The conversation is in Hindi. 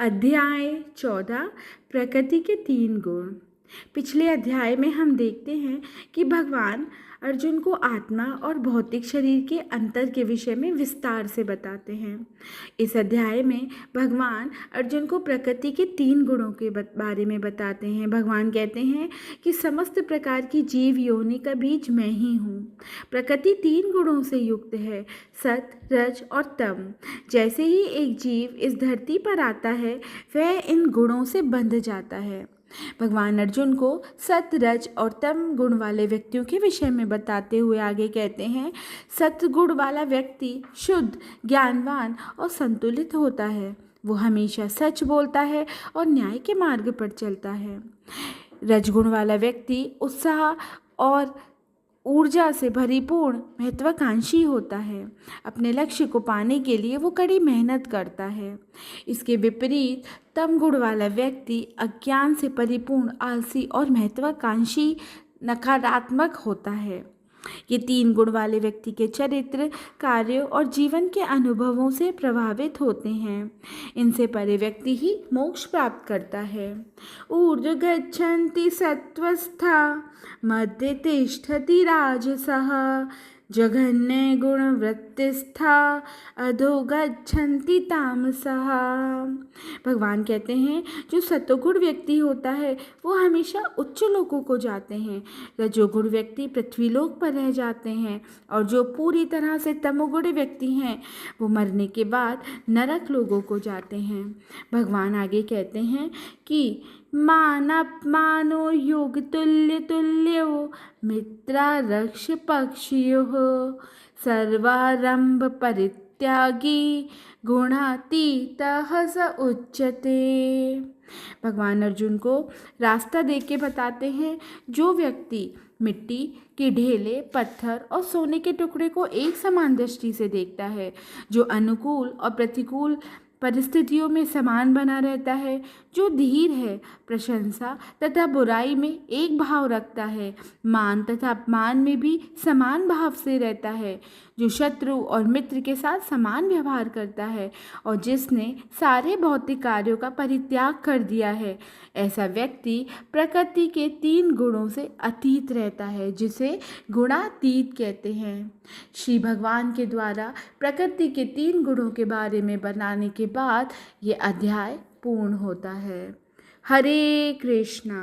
अध्याय 14 प्रकृति के 3 गुण। पिछले अध्याय में हम देखते हैं कि भगवान अर्जुन को आत्मा और भौतिक शरीर के अंतर के विषय में विस्तार से बताते हैं। इस अध्याय में भगवान अर्जुन को प्रकृति के 3 गुणों के बारे में बताते हैं। भगवान कहते हैं कि समस्त प्रकार की जीव योनि का बीज मैं ही हूँ। प्रकृति 3 गुणों से युक्त है, सत, रज और तम। जैसे ही एक जीव इस धरती पर आता है वह इन गुणों से बंध जाता है। भगवान अर्जुन को सत, रज और तम गुण वाले व्यक्तियों के विषय में बताते हुए आगे कहते हैं, सत गुण वाला व्यक्ति शुद्ध, ज्ञानवान और संतुलित होता है। वो हमेशा सच बोलता है और न्याय के मार्ग पर चलता है। रजगुण वाला व्यक्ति उत्साह और ऊर्जा से भरीपूर्ण महत्वाकांक्षी होता है। अपने लक्ष्य को पाने के लिए वो कड़ी मेहनत करता है। इसके विपरीत तम गुण वाला व्यक्ति अज्ञान से परिपूर्ण, आलसी और महत्वाकांक्षी, नकारात्मक होता है। ये 3 गुण वाले व्यक्ति के चरित्र, कार्यों और जीवन के अनुभवों से प्रभावित होते हैं। इनसे परे व्यक्ति ही मोक्ष प्राप्त करता है। ऊर्ध्व गच्छन्ति सत्त्वस्था मध्ये तिष्ठति राजसः जघन्य गुणवृत्तिस्था अधो गच्छन्ति तामसः। भगवान कहते हैं जो सतोगुण व्यक्ति होता है वो हमेशा उच्च लोकों को जाते हैं। रजोगुण व्यक्ति पृथ्वीलोक पर रह जाते हैं और जो पूरी तरह से तमोगुण व्यक्ति हैं वो मरने के बाद नरक लोगों को जाते हैं। भगवान आगे कहते हैं कि मानापमानो योग तुल्य तुल्यो मित्रारक्ष पक्षियोः सर्वारंभ परित्यागी गुणातीतः स उच्यते। भगवान अर्जुन को रास्ता देख के बताते हैं, जो व्यक्ति मिट्टी के ढेले, पत्थर और सोने के टुकड़े को एक समान दृष्टि से देखता है, जो अनुकूल और प्रतिकूल परिस्थितियों में समान बना रहता है, जो धीर है, प्रशंसा तथा बुराई में एक भाव रखता है, मान तथा अपमान में भी समान भाव से रहता है, जो शत्रु और मित्र के साथ समान व्यवहार करता है और जिसने सारे भौतिक कार्यों का परित्याग कर दिया है, ऐसा व्यक्ति प्रकृति के 3 गुणों से अतीत रहता है, जिसे गुणातीत कहते हैं। श्री भगवान के द्वारा प्रकृति के 3 गुणों के बारे में बताने के बाद ये अध्याय पूर्ण होता है। हरे कृष्णा।